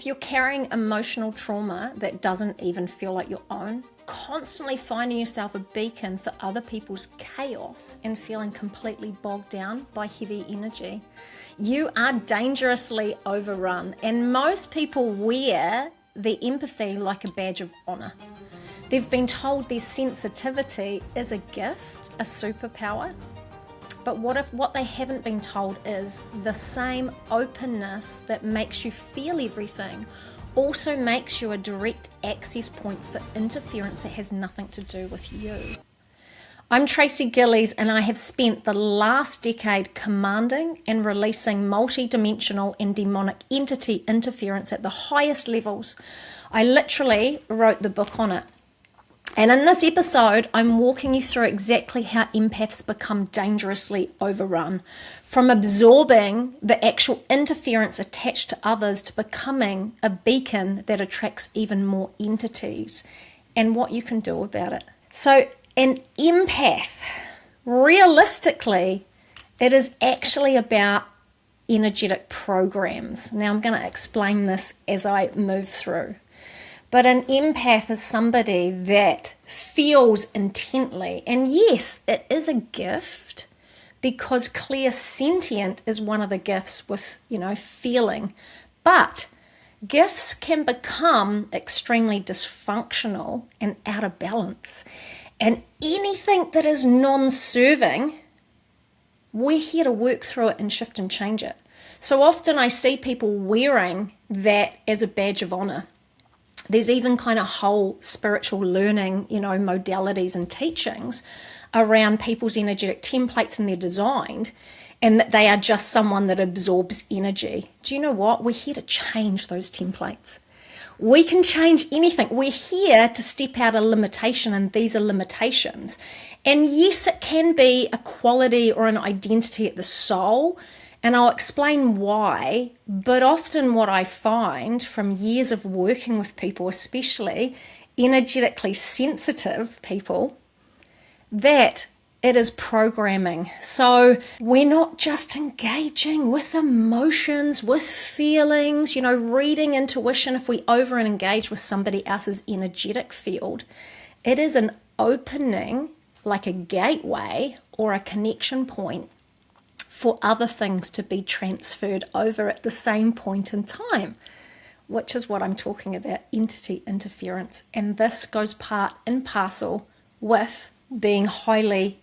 If you're carrying emotional trauma that doesn't even feel like your own, constantly finding yourself a beacon for other people's chaos and feeling completely bogged down by heavy energy, you are dangerously overrun. And most people wear the empathy like a badge of honor. They've been told their sensitivity is a gift, a superpower. But what if what they haven't been told is the same openness that makes you feel everything also makes you a direct access point for interference that has nothing to do with you. I'm Tracey Gillies, and I have spent the last decade commanding and releasing multi-dimensional and demonic entity interference at the highest levels. I literally wrote the book on it. And in this episode, I'm walking you through exactly how empaths become dangerously overrun, from absorbing the actual interference attached to others to becoming a beacon that attracts even more entities, and what you can do about it. So an empath, realistically, it is actually about energetic programs. Now I'm going to explain this as I move through. But an empath is somebody that feels intently. And yes, it is a gift because clairsentient is one of the gifts with, feeling. But gifts can become extremely dysfunctional and out of balance. And anything that is non-serving, we're here to work through it and shift and change it. So often I see people wearing that as a badge of honor. There's even kind of whole spiritual learning, modalities and teachings around people's energetic templates, and they're designed, and that they are just someone that absorbs energy. Do you know what? We're here to change those templates. We can change anything. We're here to step out of limitation, and these are limitations. And yes, it can be a quality or an identity at the soul, and I'll explain why, but often what I find from years of working with people, especially energetically sensitive people, that it is programming. So we're not just engaging with emotions, with feelings, reading intuition. If we over and engage with somebody else's energetic field, it is an opening, like a gateway or a connection point for other things to be transferred over at the same point in time, which is what I'm talking about, entity interference. And this goes part and parcel with being highly,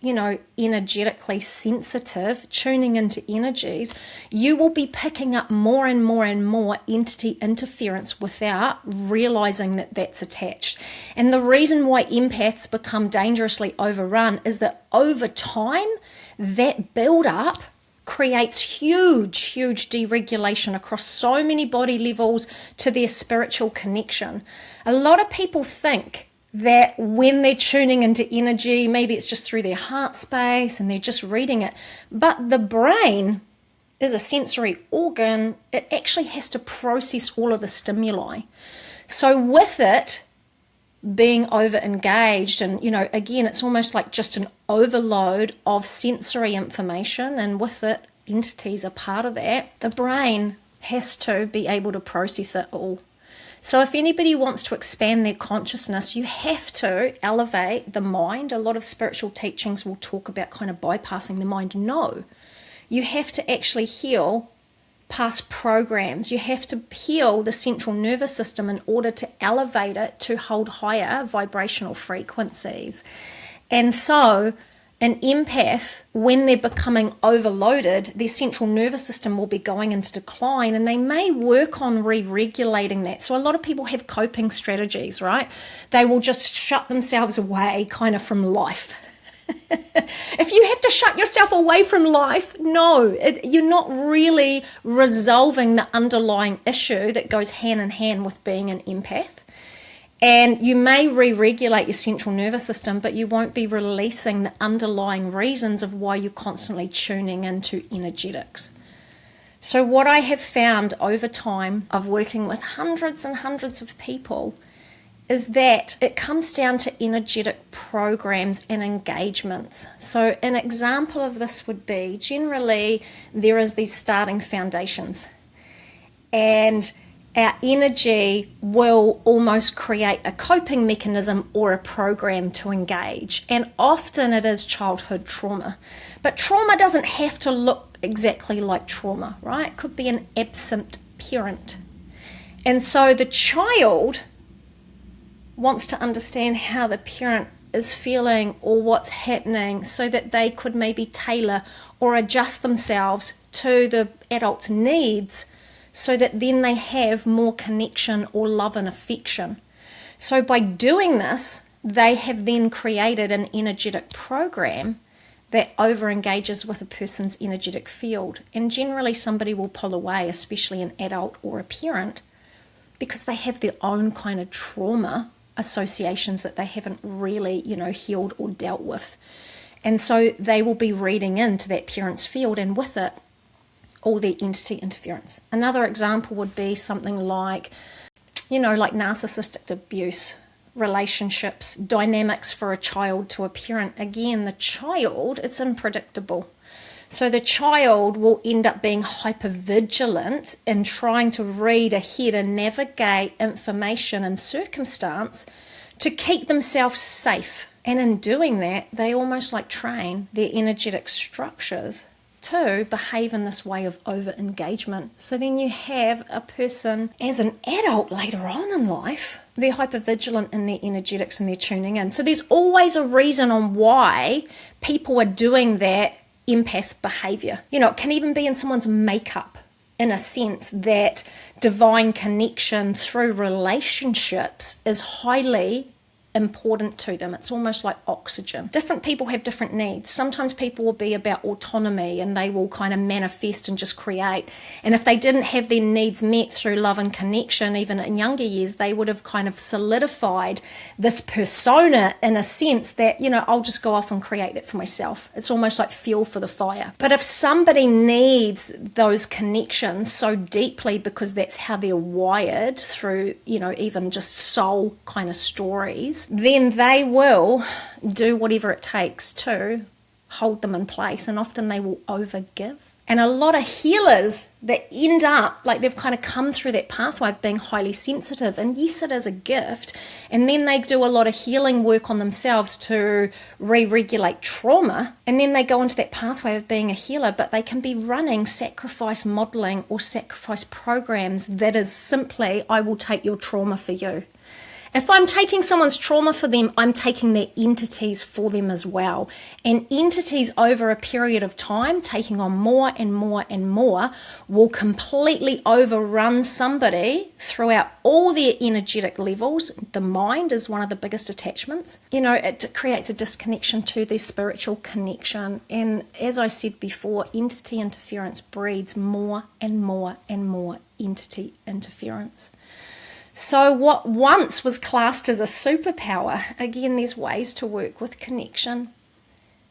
energetically sensitive, tuning into energies. You will be picking up more and more and more entity interference without realizing that that's attached. And the reason why empaths become dangerously overrun is that over time, that build-up creates huge deregulation across so many body levels to their spiritual connection. A lot of people think that when they're tuning into energy, maybe it's just through their heart space and they're just reading it. But the brain is a sensory organ. It actually has to process all of the stimuli. So with it being over engaged, and again, it's almost like just an overload of sensory information, and with it, entities are part of that. The brain has to be able to process it all. So if anybody wants to expand their consciousness, you have to elevate the mind. A lot of spiritual teachings will talk about kind of bypassing the mind. No, you have to actually heal past programs. You have to heal the central nervous system in order to elevate it to hold higher vibrational frequencies. And so an empath, when they're becoming overloaded, their central nervous system will be going into decline, and they may work on re-regulating that. So a lot of people have coping strategies, right? They will just shut themselves away kind of from life. If you have to shut yourself away from life, no, you're not really resolving the underlying issue that goes hand in hand with being an empath. And you may re-regulate your central nervous system, but you won't be releasing the underlying reasons of why you're constantly tuning into energetics. So what I have found over time of working with hundreds and hundreds of people is that it comes down to energetic programs and engagements. So an example of this would be, generally, there is these starting foundations. And our energy will almost create a coping mechanism or a program to engage. And often it is childhood trauma. But trauma doesn't have to look exactly like trauma, right? It could be an absent parent. And so the child wants to understand how the parent is feeling or what's happening so that they could maybe tailor or adjust themselves to the adult's needs so that then they have more connection or love and affection. So by doing this, they have then created an energetic program that over-engages with a person's energetic field. And generally somebody will pull away, especially an adult or a parent, because they have their own kind of trauma associations that they haven't really, healed or dealt with. And so they will be reading into that parent's field, and with it, all their entity interference. Another example would be something like, like narcissistic abuse, relationships, dynamics for a child to a parent. Again, the child, it's unpredictable. So the child will end up being hypervigilant in trying to read ahead and navigate information and circumstance to keep themselves safe. And in doing that, they almost like train their energetic structures to behave in this way of over-engagement. So then you have a person as an adult later on in life, they're hypervigilant in their energetics and they're tuning in. So there's always a reason on why people are doing that empath behavior. It can even be in someone's makeup, in a sense that divine connection through relationships is highly important to them. It's almost like oxygen. Different people have different needs. Sometimes people will be about autonomy and they will kind of manifest and just create. And if they didn't have their needs met through love and connection, even in younger years, they would have kind of solidified this persona in a sense that, I'll just go off and create that for myself. It's almost like fuel for the fire. But if somebody needs those connections so deeply because that's how they're wired through, even just soul kind of stories, then they will do whatever it takes to hold them in place, and often they will overgive. And a lot of healers that end up like they've kind of come through that pathway of being highly sensitive, and yes, it is a gift, and then they do a lot of healing work on themselves to re-regulate trauma, and then they go into that pathway of being a healer, but they can be running sacrifice modeling or sacrifice programs that is simply, I will take your trauma for you. If I'm taking someone's trauma for them, I'm taking their entities for them as well. And entities over a period of time, taking on more and more and more, will completely overrun somebody throughout all their energetic levels. The mind is one of the biggest attachments. It creates a disconnection to their spiritual connection. And as I said before, entity interference breeds more and more and more entity interference. So what once was classed as a superpower, again, there's ways to work with connection,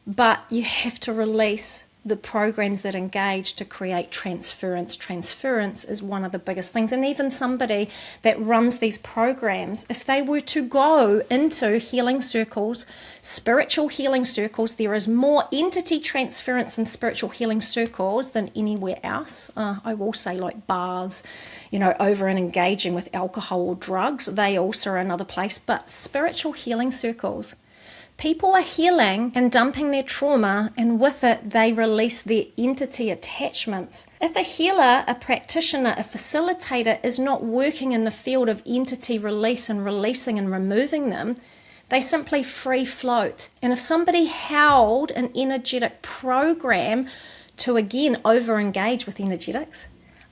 but you have to release the programs that engage to create transference. Transference is one of the biggest things. And even somebody that runs these programs, if they were to go into healing circles, spiritual healing circles, there is more entity transference in spiritual healing circles than anywhere else. I will say like bars, over and engaging with alcohol or drugs, they also are another place. But spiritual healing circles, people are healing and dumping their trauma, and with it, they release their entity attachments. If a healer, a practitioner, a facilitator is not working in the field of entity release and releasing and removing them, they simply free float. And if somebody held an energetic program to, again, over-engage with energetics,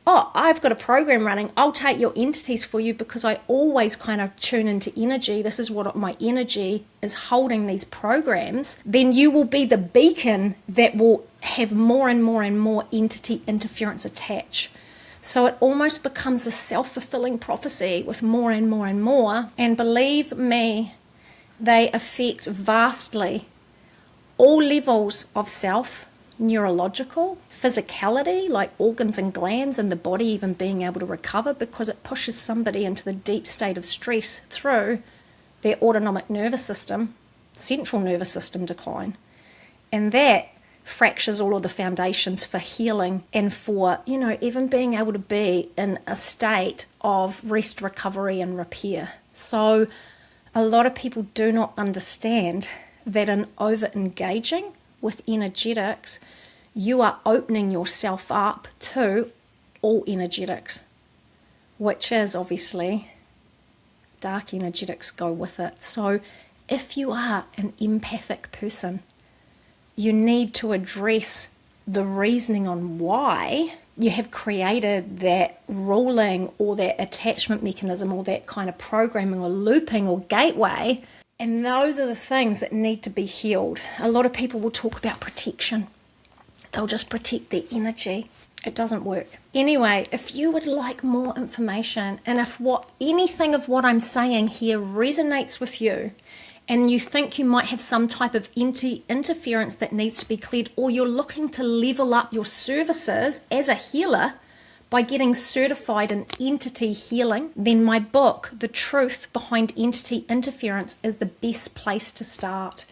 I've got a program running, I'll take your entities for you because I always kind of tune into energy. This is what my energy is holding these programs. Then you will be the beacon that will have more and more and more entity interference attached. So it almost becomes a self-fulfilling prophecy with more and more and more. And believe me, they affect vastly all levels of self, neurological, physicality, like organs and glands and the body even being able to recover, because it pushes somebody into the deep state of stress through their autonomic nervous system, central nervous system decline. And that fractures all of the foundations for healing and for, even being able to be in a state of rest, recovery, and repair. So a lot of people do not understand that in over-engaging with energetics, you are opening yourself up to all energetics, which is obviously dark energetics go with it. So if you are an empathic person, you need to address the reasoning on why you have created that ruling or that attachment mechanism or that kind of programming or looping or gateway. And those are the things that need to be healed. A lot of people will talk about protection. They'll just protect their energy. It doesn't work. Anyway, if you would like more information, and if anything of what I'm saying here resonates with you, and you think you might have some type of interference that needs to be cleared, or you're looking to level up your services as a healer by getting certified in entity healing, then my book, The Truth Behind Entity Interference, is the best place to start.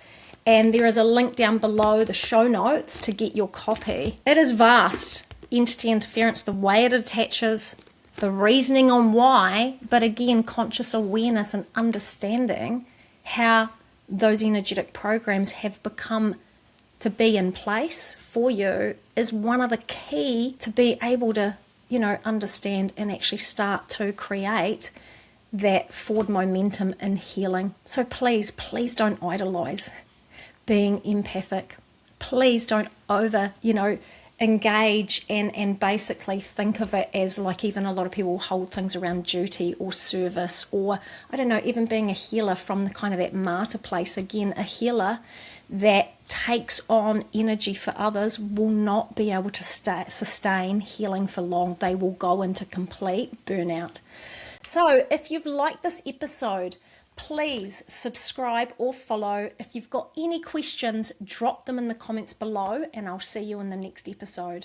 And there is a link down below the show notes to get your copy. It is vast. Entity interference, the way it attaches, the reasoning on why, but again, conscious awareness and understanding how those energetic programs have become to be in place for you is one of the key to be able to, understand and actually start to create that forward momentum in healing. So please don't idolize being empathic. Please don't engage and basically think of it as like, even a lot of people hold things around duty or service, or I don't know, even being a healer from the kind of that martyr place. Again, a healer that takes on energy for others will not be able to sustain healing for long. They will go into complete burnout. So if you've liked this episode, please subscribe or follow. If you've got any questions, drop them in the comments below, and I'll see you in the next episode.